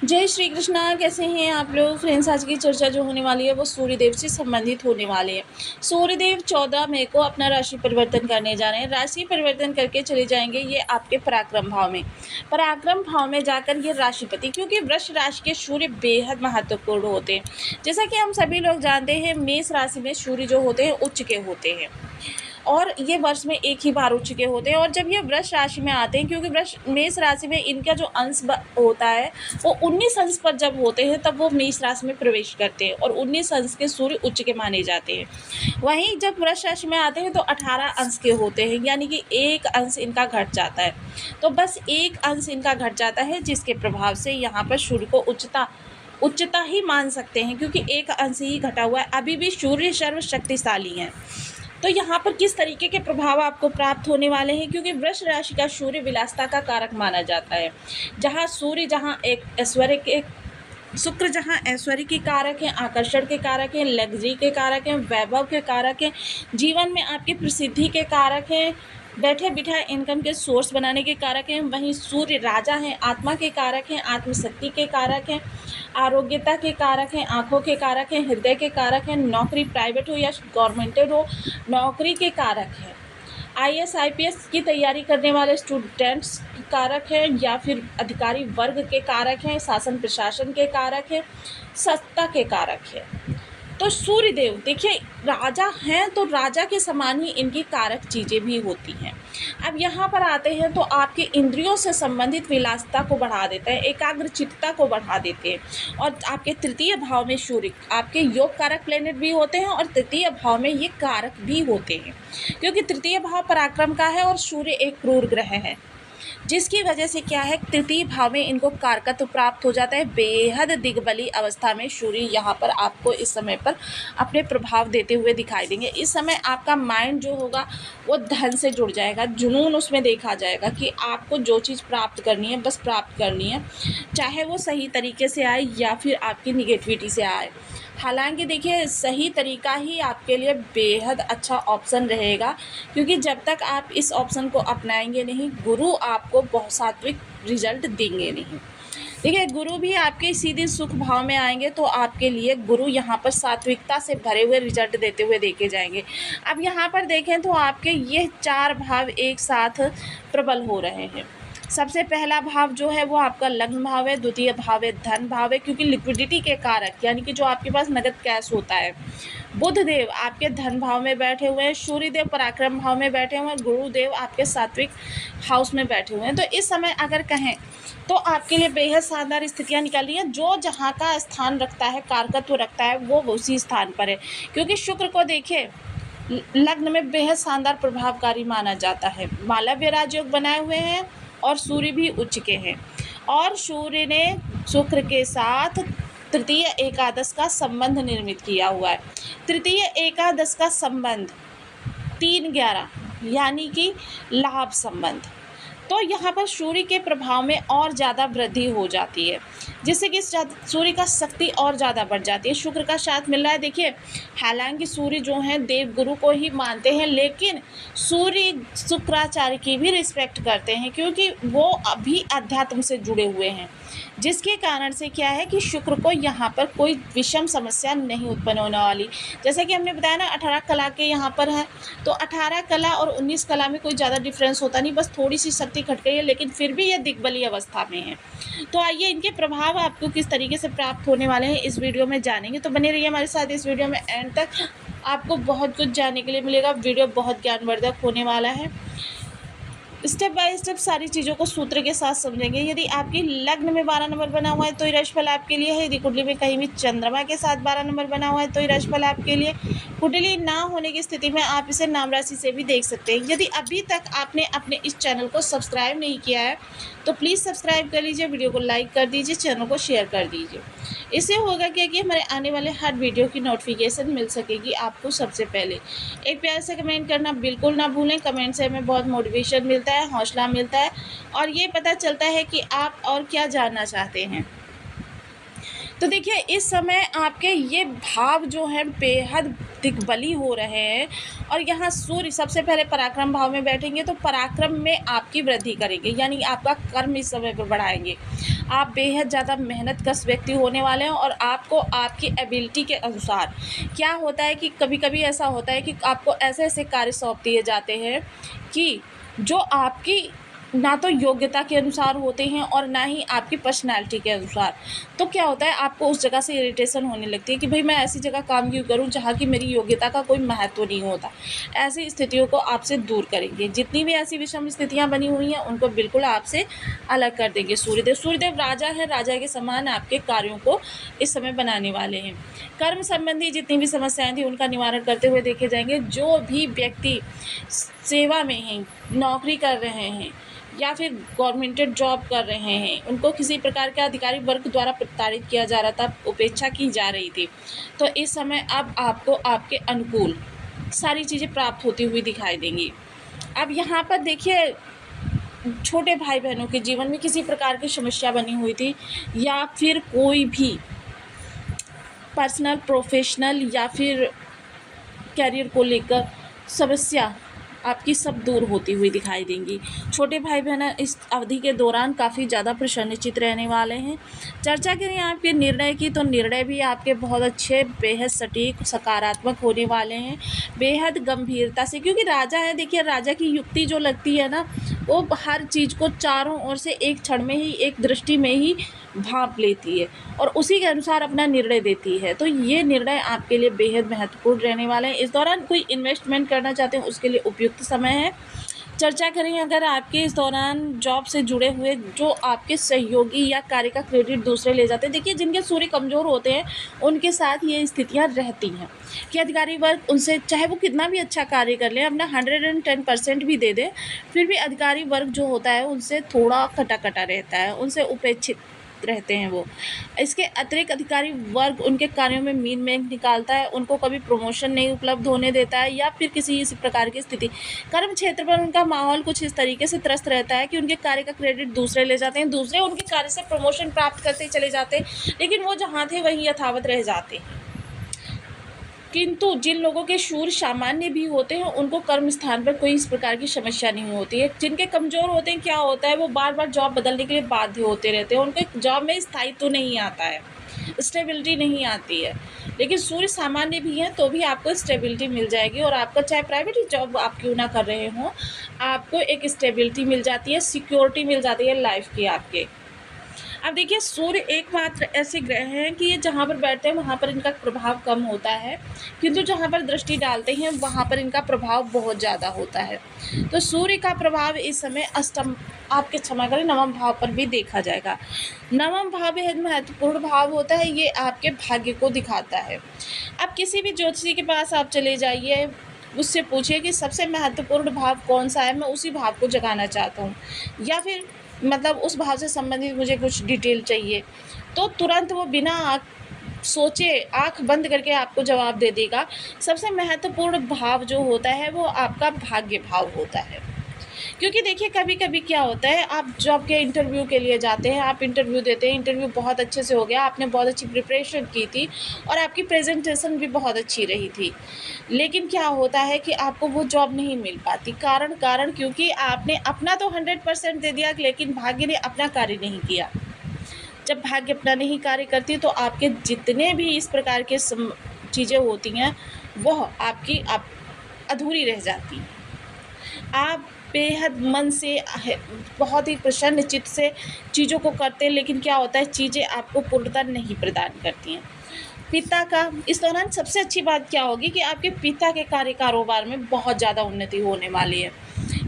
जय श्री कृष्णा। कैसे हैं आप लोग फ्रेंड्स। आज की चर्चा जो होने वाली है वो सूर्यदेव से संबंधित होने वाली है। सूर्यदेव 14 मई को अपना राशि परिवर्तन करने जा रहे हैं। राशि परिवर्तन करके चले जाएंगे ये आपके पराक्रम भाव में। पराक्रम भाव में जाकर ये राशिपति, क्योंकि वृष राशि के सूर्य बेहद महत्वपूर्ण होते हैं। जैसा कि हम सभी लोग जानते हैं, मेष राशि में सूर्य जो होते हैं उच्च के होते हैं और ये वर्ष में एक ही बार उच्च के होते हैं। और जब ये वृष राशि में आते हैं, क्योंकि वृष मेष राशि में इनका जो अंश होता है वो 19 अंश पर जब होते हैं तब वो मेष राशि में प्रवेश करते हैं और 19 अंश के सूर्य उच्च के माने जाते हैं। वहीं जब वृष राशि में आते हैं तो 18 अंश के होते हैं, यानी कि एक अंश इनका घट जाता है। तो बस एक अंश इनका घट जाता है, जिसके प्रभाव से यहाँ पर सूर्य को उच्चता ही मान सकते हैं, क्योंकि एक अंश ही घटा हुआ है। अभी भी सूर्य सर्वशक्तिशाली हैं। तो यहाँ पर किस तरीके के प्रभाव आपको प्राप्त होने वाले हैं, क्योंकि वृष राशि का सूर्य विलासता का कारक माना जाता है। जहाँ सूर्य जहाँ एक ऐश्वर्य के, शुक्र जहाँ ऐश्वर्य के कारक हैं, आकर्षण के कारक हैं, लग्जरी के कारक हैं, वैभव के कारक हैं, जीवन में आपकी प्रसिद्धि के कारक हैं, बैठे बिठाए इनकम के सोर्स बनाने के कारक हैं। वहीं सूर्य राजा हैं, आत्मा के कारक हैं, आत्मशक्ति के कारक हैं, आरोग्यता के कारक हैं, आँखों के कारक हैं, हृदय के कारक हैं, नौकरी प्राइवेट हो या गवर्नमेंटेड हो नौकरी के कारक हैं, IAS IPS की तैयारी करने वाले स्टूडेंट्स कारक हैं, या फिर अधिकारी वर्ग के कारक हैं, शासन प्रशासन के कारक हैं, सत्ता के कारक हैं। तो सूर्यदेव देखिए राजा हैं, तो राजा के समान ही इनकी कारक चीज़ें भी होती हैं। अब यहाँ पर आते हैं तो आपके इंद्रियों से संबंधित विलासिता को बढ़ा देते हैं, एकाग्रचित्तता को बढ़ा देते हैं। और आपके तृतीय भाव में सूर्य आपके योग कारक प्लेनेट भी होते हैं और तृतीय भाव में ये कारक भी होते हैं, क्योंकि तृतीय भाव पराक्रम का है और सूर्य एक क्रूर ग्रह है, जिसकी वजह से क्या है तृतीय भाव में इनको कारकत्व प्राप्त हो जाता है। बेहद दिग्बली अवस्था में सूर्य यहाँ पर आपको इस समय पर अपने प्रभाव देते हुए दिखाई देंगे। इस समय आपका माइंड जो होगा वो धन से जुड़ जाएगा, जुनून उसमें देखा जाएगा कि आपको जो चीज़ प्राप्त करनी है बस प्राप्त करनी है, चाहे वो सही तरीके से आए या फिर आपकी निगेटिविटी से आए। हालांकि देखिए सही तरीका ही आपके लिए बेहद अच्छा ऑप्शन रहेगा, क्योंकि जब तक आप इस ऑप्शन को अपनाएंगे नहीं, गुरु आपको बहुत सात्विक रिजल्ट देंगे नहीं। देखिए गुरु भी आपके सीधे सुख भाव में आएंगे तो आपके लिए गुरु यहाँ पर सात्विकता से भरे हुए रिजल्ट देते हुए देखे जाएंगे। अब यहाँ पर देखें तो आपके ये 4 भाव एक साथ प्रबल हो रहे हैं। सबसे पहला भाव जो है वो आपका लग्न भाव है, द्वितीय भाव है धन भाव है, क्योंकि लिक्विडिटी के कारक यानी कि जो आपके पास नगद कैश होता है। बुध देव आपके धन भाव में बैठे हुए हैं, सूर्यदेव पराक्रम भाव में बैठे हुए हैं, गुरुदेव आपके सात्विक हाउस में बैठे हुए हैं। तो इस समय अगर कहें तो आपके लिए बेहद शानदार स्थितियाँ निकल रही हैं। जो जहाँ का स्थान रखता है, कारकत्व रखता है, वो उसी स्थान पर है, क्योंकि शुक्र को देखिए लग्न में बेहद शानदार प्रभावकारी माना जाता है। मालव्य राजयोग बनाए हुए हैं और सूर्य भी उच्च के हैं, और सूर्य ने शुक्र के साथ तृतीय एकादश का संबंध निर्मित किया हुआ है। तृतीय एकादश का संबंध 3-11 यानी कि लाभ संबंध। तो यहाँ पर सूर्य के प्रभाव में और ज़्यादा वृद्धि हो जाती है, जिससे कि सूर्य का शक्ति और ज़्यादा बढ़ जाती है। शुक्र का साथ मिल रहा है। देखिए हालांकि सूर्य जो हैं देव गुरु को ही मानते हैं, लेकिन सूर्य शुक्राचार्य की भी रिस्पेक्ट करते हैं, क्योंकि वो अभी अध्यात्म से जुड़े हुए हैं, जिसके कारण से क्या है कि शुक्र को यहाँ पर कोई विषम समस्या नहीं उत्पन्न होने वाली। जैसे कि हमने बताया ना 18 कला के यहाँ पर है, तो 18 कला और 19 कला में कोई ज़्यादा डिफरेंस होता नहीं, बस थोड़ी सी शक्ति घट गई है, लेकिन फिर भी ये दिग्बली अवस्था में है। तो आइए इनके प्रभाव आपको किस तरीके से प्राप्त होने वाले हैं इस वीडियो में जानेंगे। तो बने रहिए हमारे साथ इस वीडियो में एंड तक, आपको बहुत कुछ जानने के लिए मिलेगा। वीडियो बहुत ज्ञानवर्धक होने वाला है। स्टेप बाय स्टेप सारी चीज़ों को सूत्र के साथ समझेंगे। यदि आपकी लग्न में 12 नंबर बना हुआ है तो ये राशिफल आपके लिए है। यदि कुंडली में कहीं भी चंद्रमा के साथ 12 नंबर बना हुआ है तो ये राशिफल आपके लिए। कुंडली ना होने की स्थिति में आप इसे नाम राशि से भी देख सकते हैं। यदि अभी तक आपने अपने इस चैनल को सब्सक्राइब नहीं किया है तो प्लीज़ सब्सक्राइब कर लीजिए, वीडियो को लाइक कर दीजिए, चैनल को शेयर कर दीजिए। इससे होगा क्या कि हमारे आने वाले हर वीडियो की नोटिफिकेशन मिल सकेगी आपको सबसे पहले। एक प्यार से कमेंट करना बिल्कुल ना भूलें। कमेंट से हमें बहुत मोटिवेशन मिलता है, हौसला मिलता है और ये पता चलता है कि आप और क्या जानना चाहते हैं। तो देखिए इस समय आपके ये भाव जो हैं बेहद दिग्बली हो रहे हैं और यहाँ सूर्य सबसे पहले पराक्रम भाव में बैठेंगे तो पराक्रम में आपकी वृद्धि करेंगे, यानी आपका कर्म इस समय पर बढ़ाएंगे। आप बेहद ज़्यादा मेहनतकश व्यक्ति होने वाले हैं और आपको आपकी एबिलिटी के अनुसार क्या होता है कि कभी कभी ऐसा होता है कि आपको ऐसे ऐसे कार्य सौंप दिए जाते हैं कि जो आपकी ना तो योग्यता के अनुसार होते हैं और ना ही आपकी पर्सनैलिटी के अनुसार। तो क्या होता है आपको उस जगह से इरिटेशन होने लगती है कि भाई मैं ऐसी जगह काम क्यों करूं जहां की मेरी योग्यता का कोई महत्व नहीं होता। ऐसी स्थितियों को आपसे दूर करेंगे। जितनी भी ऐसी विषम स्थितियां बनी हुई हैं उनको बिल्कुल आपसे अलग कर देंगे सूर्यदेव राजा है, राजा के समान आपके कार्यों को इस समय बनाने वाले हैं। कर्म संबंधी जितनी भी समस्याएं थी उनका निवारण करते हुए देखे जाएंगे। जो भी व्यक्ति सेवा में हैं, नौकरी कर रहे हैं या फिर गवर्नमेंटेड जॉब कर रहे हैं, उनको किसी प्रकार के अधिकारी वर्ग द्वारा प्रताड़ित किया जा रहा था, उपेक्षा की जा रही थी, तो इस समय अब आपको आपके अनुकूल सारी चीज़ें प्राप्त होती हुई दिखाई देंगी। अब यहाँ पर देखिए छोटे भाई बहनों के जीवन में किसी प्रकार की समस्या बनी हुई थी या फिर कोई भी पर्सनल, प्रोफेशनल या फिर कैरियर को लेकर समस्या आपकी सब दूर होती हुई दिखाई देंगी। छोटे भाई बहन इस अवधि के दौरान काफ़ी ज़्यादा प्रसन्नचित्त रहने वाले हैं। चर्चा करें आपके निर्णय की तो निर्णय भी आपके बहुत अच्छे, बेहद सटीक, सकारात्मक होने वाले हैं, बेहद गंभीरता से, क्योंकि राजा है। देखिए राजा की युक्ति जो लगती है ना, वो हर चीज़ को चारों ओर से एक क्षण में ही, एक दृष्टि में ही भांप लेती है और उसी के अनुसार अपना निर्णय देती है। तो ये निर्णय आपके लिए बेहद महत्वपूर्ण रहने वाले हैं। इस दौरान कोई इन्वेस्टमेंट करना चाहते हैं उसके लिए उपयुक्त समय है। चर्चा करें अगर आपके इस दौरान जॉब से जुड़े हुए जो आपके सहयोगी या कार्य का क्रेडिट दूसरे ले जाते हैं, देखिए जिनके सूर्य कमज़ोर होते हैं उनके साथ ये स्थितियां रहती हैं कि अधिकारी वर्ग उनसे चाहे वो कितना भी अच्छा कार्य कर ले, अपना 110% भी दे दे, फिर भी अधिकारी वर्ग जो होता है उनसे थोड़ा कटा कटा रहता है, उनसे उपेक्षित रहते हैं वो। इसके अतिरिक्त अधिकारी वर्ग उनके कार्यों में मीन मेंग निकालता है, उनको कभी प्रमोशन नहीं उपलब्ध होने देता है या फिर किसी इस प्रकार की स्थिति। कर्म क्षेत्र पर उनका माहौल कुछ इस तरीके से त्रस्त रहता है कि उनके कार्य का क्रेडिट दूसरे ले जाते हैं, दूसरे उनके कार्य से प्रमोशन प्राप्त करते चले जाते हैं, लेकिन वो जहाँ थे वहीं यथावत रह जाते हैं। किंतु जिन लोगों के शूर सामान्य भी होते हैं उनको कर्म स्थान पर कोई इस प्रकार की समस्या नहीं होती है। जिनके कमज़ोर होते हैं क्या होता है, वो बार बार जॉब बदलने के लिए बाध्य होते रहते हैं, उनको जॉब में स्थायित्व तो नहीं आता है, स्टेबिलिटी नहीं आती है। लेकिन सूर्य सामान्य भी हैं तो भी आपको स्टेबिलिटी मिल जाएगी और आपका चाहे प्राइवेट जॉब आप क्यों ना कर रहे हों, आपको एक स्टेबिलिटी मिल जाती है, सिक्योरिटी मिल जाती है लाइफ की आपके। अब देखिए सूर्य एकमात्र ऐसे ग्रह हैं कि ये जहाँ पर बैठते हैं वहाँ पर इनका प्रभाव कम होता है, किंतु जहाँ पर दृष्टि डालते हैं वहाँ पर इनका प्रभाव बहुत ज़्यादा होता है। तो सूर्य का प्रभाव इस समय अष्टम, आपके क्षमा करें, नवम भाव पर भी देखा जाएगा। नवम भाव बेहद महत्वपूर्ण भाव होता है, ये आपके भाग्य को दिखाता है। अब किसी भी ज्योतिषी के पास आप चले जाइए, उससे पूछिए कि सबसे महत्वपूर्ण भाव कौन सा है, मैं उसी भाव को जगाना चाहता हूँ, या फिर मतलब उस भाव से संबंधित मुझे कुछ डिटेल चाहिए, तो तुरंत वो बिना सोचे आंख बंद करके आपको जवाब दे देगा। सबसे महत्वपूर्ण भाव जो होता है वो आपका भाग्य भाव होता है। क्योंकि देखिए कभी कभी क्या होता है, आप जॉब के इंटरव्यू के लिए जाते हैं, आप इंटरव्यू देते हैं, इंटरव्यू बहुत अच्छे से हो गया, आपने बहुत अच्छी प्रिपरेशन की थी और आपकी प्रेजेंटेशन भी बहुत अच्छी रही थी, लेकिन क्या होता है कि आपको वो जॉब नहीं मिल पाती। कारण क्योंकि आपने अपना तो 100% दे दिया, लेकिन भाग्य ने अपना कार्य नहीं किया। जब भाग्य अपना नहीं कार्य करती तो आपके जितने भी इस प्रकार के चीज़ें होती हैं वह आपकी अधूरी रह जाती हैं। आप बेहद मन से बहुत ही प्रसन्न चित्त से चीज़ों को करते हैं, लेकिन क्या होता है चीज़ें आपको पूर्णता नहीं प्रदान करती हैं। पिता का इस दौरान सबसे अच्छी बात क्या होगी कि आपके पिता के कार्य कारोबार में बहुत ज़्यादा उन्नति होने वाली है।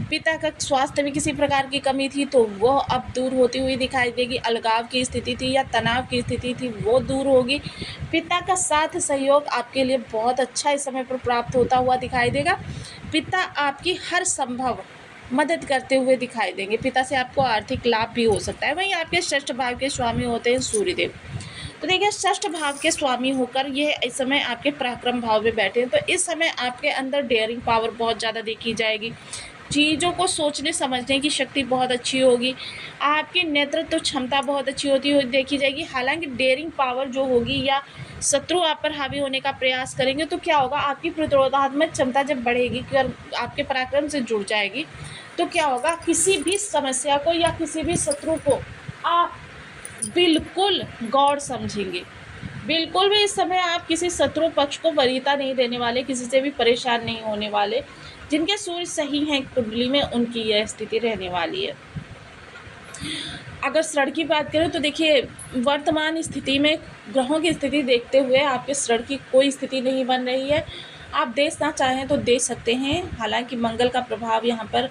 पिता का स्वास्थ्य में किसी प्रकार की कमी थी तो वह अब दूर होती हुई दिखाई देगी। अलगाव की स्थिति थी या तनाव की स्थिति थी वो दूर होगी। पिता का साथ सहयोग आपके लिए बहुत अच्छा इस समय पर प्राप्त होता हुआ दिखाई देगा। पिता आपकी हर संभव मदद करते हुए दिखाई देंगे। पिता से आपको आर्थिक लाभ भी हो सकता है। वहीं आपके षष्ठ भाव के स्वामी होते हैं सूर्यदेव। तो देखिए षष्ठ भाव के स्वामी होकर ये इस समय आपके पराक्रम भाव में बैठे हैं, तो इस समय आपके अंदर डेयरिंग पावर बहुत ज़्यादा देखी जाएगी। चीज़ों को सोचने समझने की शक्ति बहुत अच्छी होगी, आपकी नेतृत्व क्षमता बहुत अच्छी होती हुई देखी जाएगी। हालांकि डेयरिंग पावर जो होगी या शत्रु आप पर हावी होने का प्रयास करेंगे तो क्या होगा, आपकी प्रतिरोधात्मक क्षमता जब बढ़ेगी, अगर आपके पराक्रम से जुड़ जाएगी तो क्या होगा, किसी भी समस्या को या किसी भी शत्रु को आप बिल्कुल गौर समझेंगे। बिल्कुल भी इस समय आप किसी शत्रु पक्ष को वरीयता नहीं देने वाले, किसी से भी परेशान नहीं होने वाले। जिनके सूर्य सही हैं कुंडली में, उनकी यह स्थिति रहने वाली है। अगर ऋण की बात करें तो देखिए, वर्तमान स्थिति में ग्रहों की स्थिति देखते हुए आपके ऋण की कोई स्थिति नहीं बन रही है। आप देना चाहें तो दे सकते हैं। हालांकि मंगल का प्रभाव यहाँ पर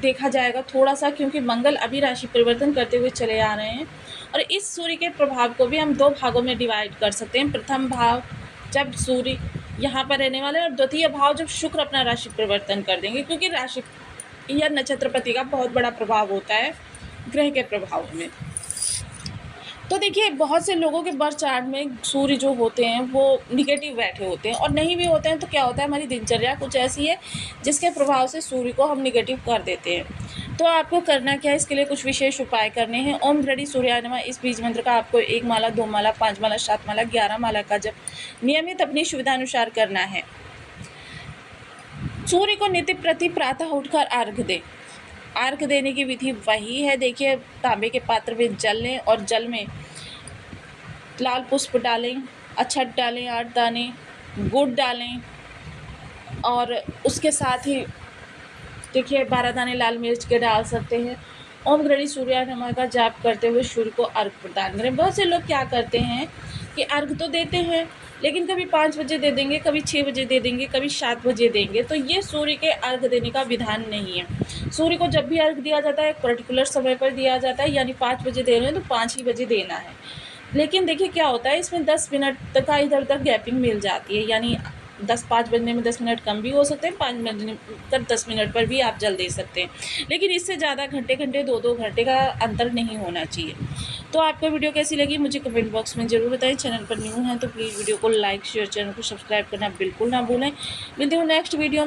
देखा जाएगा थोड़ा सा, क्योंकि मंगल अभी राशि परिवर्तन करते हुए चले आ रहे हैं। और इस सूर्य के प्रभाव को भी हम 2 भागों में डिवाइड कर सकते हैं। प्रथम भाव जब सूर्य यहाँ पर रहने वाले, और द्वितीय भाव जब शुक्र अपना राशि परिवर्तन कर देंगे, क्योंकि राशि या नक्षत्रपति का बहुत बड़ा प्रभाव होता है ग्रह के प्रभाव में। तो देखिए, बहुत से लोगों के बर्थ चार्ट में सूर्य जो होते हैं वो निगेटिव बैठे होते हैं, और नहीं भी होते हैं तो क्या होता है, हमारी दिनचर्या कुछ ऐसी है जिसके प्रभाव से सूर्य को हम निगेटिव कर देते हैं। तो आपको करना क्या है, इसके लिए कुछ विशेष उपाय करने हैं। ओम गृणी सूर्याय नमः इस बीज मंत्र का आपको 1 माला, 2 माला, 5 माला, 7 माला, 11 माला का जप नियमित अपनी सुविधा अनुसार करना है। सूर्य को नित्य प्रति प्रातः उठकर अर्घ्य दें। अर्घ्य देने की विधि वही है, देखिए, तांबे के पात्र में जल लें और जल में लाल पुष्प डालें, अक्षत डालें 8 दाने, गुड़ डालें, और उसके साथ ही देखिए 12 दाने लाल मिर्च के डाल सकते हैं। ओम गृणी सूर्याय नमः का जाप करते हुए सूर्य को अर्घ प्रदान करें। बहुत से लोग क्या करते हैं कि अर्घ तो देते हैं, लेकिन कभी 5 बजे दे देंगे, कभी 6 बजे दे देंगे, कभी 7 बजे देंगे। तो ये सूर्य के अर्घ देने का विधान नहीं है। सूर्य को जब भी अर्घ दिया जाता है एक पर्टिकुलर समय पर दिया जाता है, यानी 5 बजे दे रहे हैं तो 5 ही बजे देना है। लेकिन देखिए क्या होता है, इसमें 10 मिनट तक का इधर उधर गैपिंग मिल जाती है, यानी 5 बजने में 10 मिनट कम भी हो सकते हैं, 5 बजने तक 10 मिनट पर भी आप जल दे सकते हैं। लेकिन इससे ज़्यादा घंटे 2-2 घंटे का अंतर नहीं होना चाहिए। तो आपको वीडियो कैसी लगी मुझे कमेंट बॉक्स में ज़रूर बताएं। चैनल पर न्यू हैं तो प्लीज़ वीडियो को लाइक, शेयर, चैनल को सब्सक्राइब करना बिल्कुल ना भूलें। मिलते हैं नेक्स्ट वीडियो में।